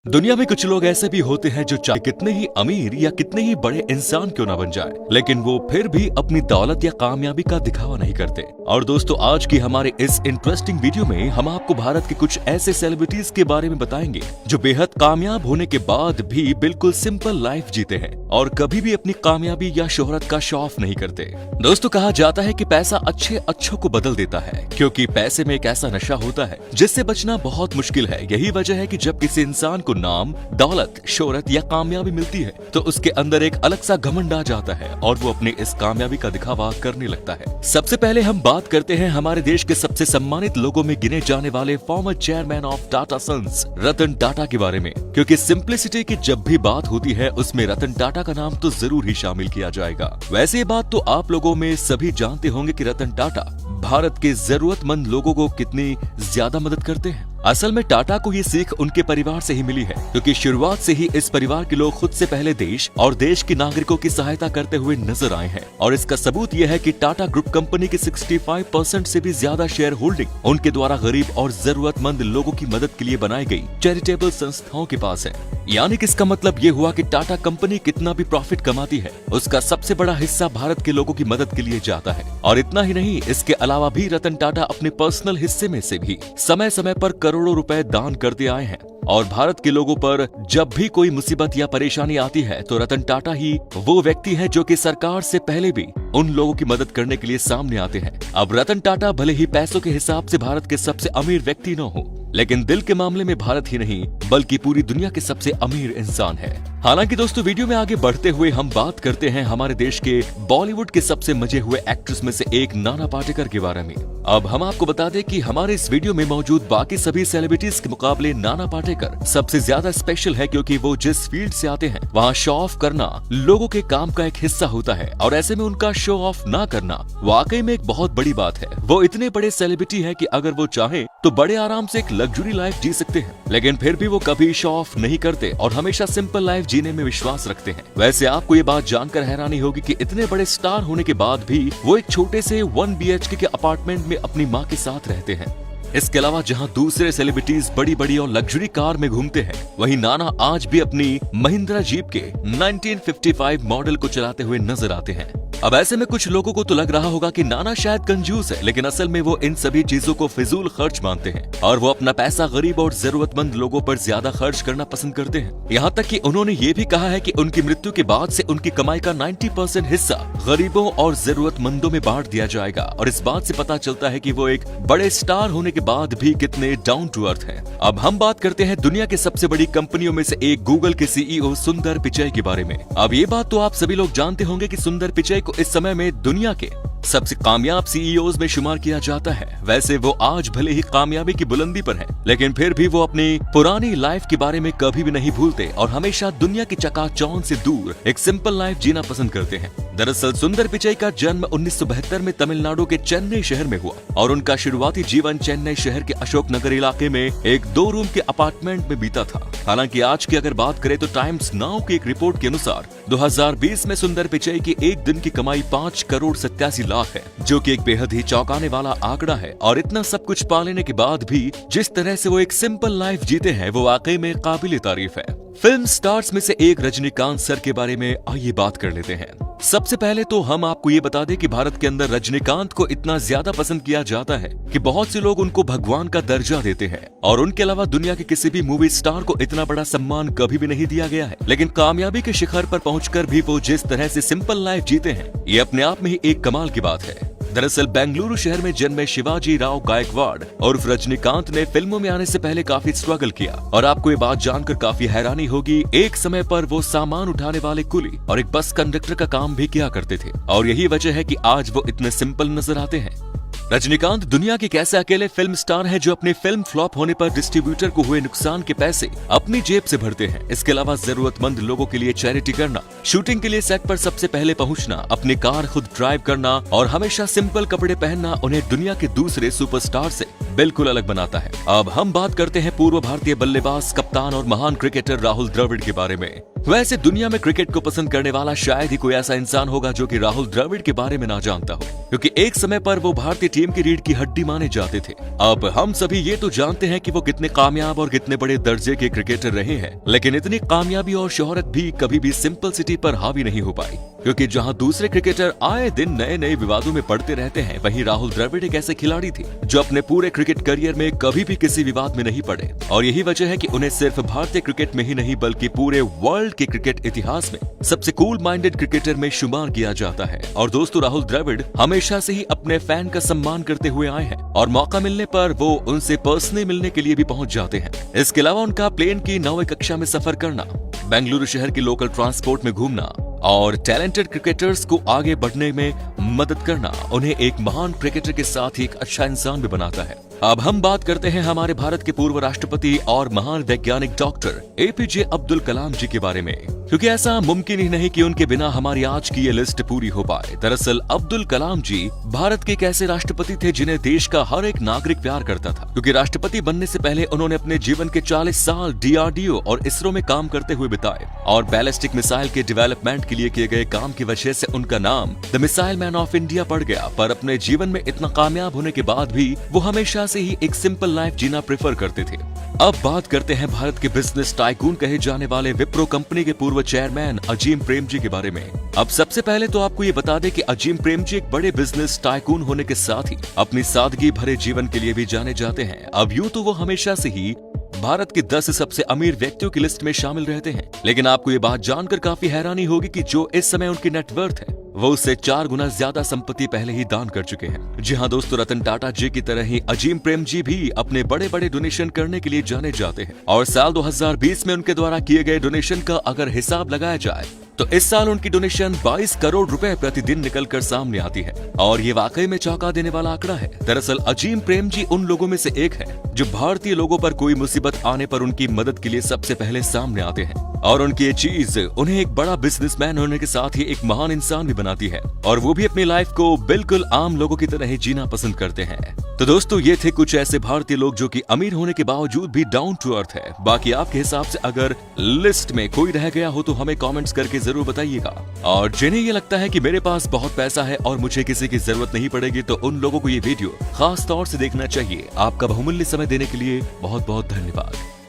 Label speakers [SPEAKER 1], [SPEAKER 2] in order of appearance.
[SPEAKER 1] दुनिया में कुछ लोग ऐसे भी होते हैं जो चाहे कितने ही अमीर या कितने ही बड़े इंसान क्यों ना बन जाए, लेकिन वो फिर भी अपनी दौलत या कामयाबी का दिखावा नहीं करते। और दोस्तों, आज की हमारे इस इंटरेस्टिंग वीडियो में हम आपको भारत के कुछ ऐसे सेलिब्रिटीज के बारे में बताएंगे जो बेहद कामयाब होने के बाद भी बिल्कुल सिंपल लाइफ जीते हैं और कभी भी अपनी कामयाबी या शोहरत का शो ऑफ नहीं करते। दोस्तों, कहा जाता है कि पैसा अच्छों को बदल देता है, क्योंकि पैसे में एक ऐसा नशा होता है जिससे बचना बहुत मुश्किल है। यही वजह है कि जब किसी इंसान को नाम, दौलत, शोहरत या कामयाबी मिलती है तो उसके अंदर एक अलग सा घमंड आ जाता है और वो अपने इस कामयाबी का दिखावा करने लगता है। सबसे पहले हम बात करते हैं हमारे देश के सबसे सम्मानित लोगों में गिने जाने वाले former chairman of Tata Sons Ratan Tata के बारे में, क्योंकि सिंप्लिसिटी की जब भी बात होती है उसमें रतन टाटा का नाम तो जरूर ही शामिल किया जाएगा। वैसे ये बात तो आप लोगों में सभी जानते होंगे कि रतन टाटा भारत के जरूरतमंद लोगों को कितनी ज्यादा मदद करते हैं। असल में टाटा को ये सीख उनके परिवार से ही मिली है, क्योंकि शुरुआत से ही इस परिवार के लोग खुद से पहले देश और देश के नागरिकों की सहायता करते हुए नजर आए हैं। और इसका सबूत यह है कि टाटा ग्रुप कंपनी के 65% से भी ज्यादा शेयर होल्डिंग उनके द्वारा गरीब और जरूरतमंद लोगों की मदद के लिए बनाई गई चैरिटेबल संस्थाओं के पास है। यानी कि इसका मतलब ये हुआ कि टाटा कंपनी कितना भी प्रॉफिट कमाती है, उसका सबसे बड़ा हिस्सा भारत के लोगों की मदद के लिए जाता है। और इतना ही नहीं, इसके अलावा भी रतन टाटा अपने पर्सनल हिस्से में से भी समय समय पर करोड़ों रुपए दान करते आए हैं। और भारत के लोगों पर जब भी कोई मुसीबत या परेशानी आती है तो रतन टाटा ही वो व्यक्ति है जो कि सरकार से पहले भी उन लोगों की मदद करने के लिए सामने आते हैं। अब रतन टाटा भले ही पैसों के हिसाब से भारत के सबसे अमीर व्यक्ति न हो, लेकिन दिल के मामले में भारत ही नहीं बल्कि पूरी दुनिया के सबसे अमीर इंसान है। हालांकि दोस्तों, वीडियो में आगे बढ़ते हुए हम बात करते हैं हमारे देश के बॉलीवुड के सबसे मजे हुए एक्ट्रेस में से एक नाना पाटेकर के बारे में। अब हम आपको बता दें कि हमारे इस वीडियो में मौजूद बाकी सभी सेलिब्रिटीज के मुकाबले नाना पाटेकर सबसे ज्यादा स्पेशल है, क्योंकि वो जिस फील्ड से आते हैं वहाँ शो ऑफ करना लोगों के काम का एक हिस्सा होता है। और ऐसे में उनका शो ऑफ ना करना वाकई में एक बहुत बड़ी बात है। वो इतने बड़े सेलिब्रिटी है कि अगर वो चाहे तो बड़े आराम से एक लग्जरी लाइफ जी सकते हैं, लेकिन फिर भी वो कभी शो ऑफ नहीं करते और हमेशा सिंपल लाइफ जीने में विश्वास रखते हैं। वैसे आपको ये बात जानकर हैरानी होगी कि इतने बड़े स्टार होने के बाद भी वो एक छोटे से 1 BHK के अपार्टमेंट में अपनी माँ के साथ रहते हैं। इसके अलावा जहां दूसरे सेलिब्रिटीज बड़ी बड़ी और लग्जरी कार में घूमते हैं, वहीं नाना आज भी अपनी महिंद्रा जीप के 1955 मॉडल को चलाते हुए नजर आते हैं। अब ऐसे में कुछ लोगों को तो लग रहा होगा कि नाना शायद कंजूस है, लेकिन असल में वो इन सभी चीजों को फिजूल खर्च मानते हैं और वो अपना पैसा गरीब और जरूरतमंद लोगों पर ज्यादा खर्च करना पसंद करते हैं। यहाँ तक कि उन्होंने ये भी कहा है कि उनकी मृत्यु के बाद से उनकी कमाई का 90% हिस्सा गरीबों और जरूरतमंदों में बांट दिया जाएगा। और इस बात से पता चलता है कि वो एक बड़े स्टार होने के बाद भी कितने डाउन टू अर्थ हैं। अब हम बात करते हैं दुनिया के सबसे बड़ी कंपनियों में से एक गूगल के CEO सुंदर पिचई के बारे में। अब ये बात तो आप सभी लोग जानते होंगे कि सुंदर पिचई को इस समय में दुनिया के सबसे कामयाब CEOs में शुमार किया जाता है। वैसे वो आज भले ही कामयाबी की बुलंदी पर है, लेकिन फिर भी वो अपनी पुरानी लाइफ के बारे में कभी भी नहीं भूलते और हमेशा दुनिया की चकाचौंध से दूर एक सिंपल लाइफ जीना पसंद करते हैं। दरअसल सुंदर पिचई का जन्म 1972 में तमिलनाडु के चेन्नई शहर में हुआ और उनका शुरुआती जीवन चेन्नई शहर के अशोकनगर इलाके में एक 2 रूम के अपार्टमेंट में बीता था। हालांकि आज की अगर बात करें तो टाइम्स नाउ की एक रिपोर्ट के अनुसार 2020 में सुंदर पिचई की एक दिन की कमाई 5 करोड़ 87 लाख है, जो कि एक बेहद ही चौंकाने वाला आंकड़ा है। और इतना सब कुछ पा लेने के बाद भी जिस तरह से वो एक सिंपल लाइफ जीते हैं वो वाकई में काबिल तारीफ है। फिल्म स्टार्स में से एक रजनीकांत सर के बारे में आइए बात कर लेते हैं। सबसे पहले तो हम आपको ये बता दें कि भारत के अंदर रजनीकांत को इतना ज्यादा पसंद किया जाता है कि बहुत से लोग उनको भगवान का दर्जा देते हैं। और उनके अलावा दुनिया के किसी भी मूवी स्टार को इतना बड़ा सम्मान कभी भी नहीं दिया गया है। लेकिन कामयाबी के शिखर पर पहुंचकर भी वो जिस तरह से सिंपल लाइफ जीते हैं, ये अपने आप में ही एक कमाल की बात है। दरअसल बेंगलुरु शहर में जन्मे शिवाजी राव गायकवाड़ उर्फ रजनीकांत ने फिल्मों में आने से पहले काफी स्ट्रगल किया। और आपको ये बात जानकर काफी हैरानी होगी, एक समय पर वो सामान उठाने वाले कुली और एक बस कंडक्टर का काम भी किया करते थे। और यही वजह है कि आज वो इतने सिंपल नजर आते हैं। रजनीकांत दुनिया के एक ऐसे अकेले फिल्म स्टार हैं जो अपनी फिल्म फ्लॉप होने पर डिस्ट्रीब्यूटर को हुए नुकसान के पैसे अपनी जेब से भरते हैं। इसके अलावा जरूरतमंद लोगों के लिए चैरिटी करना, शूटिंग के लिए सेट पर सबसे पहले पहुंचना, अपनी कार खुद ड्राइव करना और हमेशा सिंपल कपड़े पहनना उन्हें दुनिया के दूसरे सुपरस्टार से बिल्कुल अलग बनाता है। अब हम बात करते हैं पूर्व भारतीय बल्लेबाज, कप्तान और महान क्रिकेटर राहुल द्रविड़ के बारे में। वैसे दुनिया में क्रिकेट को पसंद करने वाला शायद ही कोई ऐसा इंसान होगा जो कि राहुल द्रविड़ के बारे में ना जानता हो, क्योंकि एक समय पर वो भारतीय टीम की रीढ़ की हड्डी माने जाते थे। अब हम सभी ये तो जानते हैं कि वो कितने कामयाब और कितने बड़े दर्जे के क्रिकेटर रहे हैं, लेकिन इतनी कामयाबी और शोहरत भी कभी भी सिंपल सिटी पर हावी नहीं हो पाई, क्योंकि जहां दूसरे क्रिकेटर आए दिन नए नए विवादों में पड़ते रहते हैं, वहीं राहुल द्रविड़ एक ऐसे खिलाड़ी थे जो अपने पूरे क्रिकेट करियर में कभी भी किसी विवाद में नहीं पड़े। और यही वजह है कि उन्हें सिर्फ भारतीय क्रिकेट में ही नहीं बल्कि पूरे वर्ल्ड के क्रिकेट इतिहास में सबसे कूल माइंडेड क्रिकेटर में शुमार किया जाता है। और दोस्तों, राहुल द्रविड़ हमेशा से ही अपने फैन का सम्मान करते हुए आए हैं और मौका मिलने पर वो उनसे पर्सनली मिलने के लिए भी पहुंच जाते हैं। इसके अलावा उनका प्लेन की 9वीं कक्षा में सफर करना, बेंगलुरु शहर की लोकल ट्रांसपोर्ट में घूमना और टैलेंटेड क्रिकेटर्स को आगे बढ़ने में मदद करना उन्हें एक महान क्रिकेटर के साथ ही एक अच्छा इंसान भी बनाता है। अब हम बात करते हैं हमारे भारत के पूर्व राष्ट्रपति और महान वैज्ञानिक डॉक्टर एपीजे अब्दुल कलाम जी के बारे में, क्योंकि ऐसा मुमकिन ही नहीं कि उनके बिना हमारी आज की ये लिस्ट पूरी हो पाए। दरअसल अब्दुल कलाम जी भारत के एक ऐसे राष्ट्रपति थे जिन्हें देश का हर एक नागरिक प्यार करता था, क्योंकि राष्ट्रपति बनने से पहले उन्होंने अपने जीवन के 40 साल डीआरडीओ और इसरो में काम करते हुए बिताए और बैलिस्टिक मिसाइल के डेवलपमेंट के लिए किए गए काम की वजह से उनका नाम the missile man of India पड़ गया। पर अपने जीवन में इतना कामयाब होने के बाद भी वो हमेशा से ही एक सिंपल लाइफ जीना प्रेफर करते थे। अब बात करते हैं भारत के बिजनेस टाइकून कहे जाने वाले विप्रो कंपनी के पूर्व चेयरमैन अजीम प्रेमजी के बारे में। अब सबसे पहले तो आपको ये बता दें कि अजीम प्रेमजी एक बड़े बिजनेस टाइकून होने के साथ ही अपनी सादगी भरे जीवन के लिए भी जाने जाते हैं। अब यूं तो वो हमेशा से ही भारत के 10 सबसे अमीर व्यक्तियों की लिस्ट में शामिल रहते हैं, लेकिन आपको ये बात जानकर काफी हैरानी होगी कि जो इस समय उनकी नेटवर्थ है वो उससे 4 गुना ज्यादा संपत्ति पहले ही दान कर चुके हैं। जी हाँ दोस्तों, रतन टाटा जी की तरह ही अजीम प्रेमजी भी अपने बड़े बड़े डोनेशन करने के लिए जाने जाते हैं और साल 2020 में उनके द्वारा किए गए डोनेशन का अगर हिसाब लगाया जाए तो इस साल उनकी डोनेशन 22 करोड़ रुपए प्रतिदिन निकलकर सामने आती है और ये वाकई में चौंका देने वाला आंकड़ा है। दरअसल अजीम प्रेमजी उन लोगों में से एक है जो भारतीय लोगों पर कोई मुसीबत आने पर उनकी मदद के लिए सबसे पहले सामने आते हैं और उनकी ये चीज उन्हें एक बड़ा बिजनेसमैन होने के साथ ही एक महान इंसान भी बनाती है और वो भी अपनी लाइफ को बिल्कुल आम लोगों की तरह ही जीना पसंद करते हैं। तो दोस्तों, ये थे कुछ ऐसे भारतीय लोग जो कि अमीर होने के बावजूद भी डाउन टू अर्थ है। बाकी आपके हिसाब से अगर लिस्ट में कोई रह गया हो तो हमें कमेंट्स करके जरूर बताइएगा। और जिन्हें ये लगता है कि मेरे पास बहुत पैसा है और मुझे किसी की जरूरत नहीं पड़ेगी तो उन लोगों को ये वीडियो खास तौर से देखना चाहिए। आपका बहुमूल्य समय देने के लिए बहुत बहुत धन्यवाद।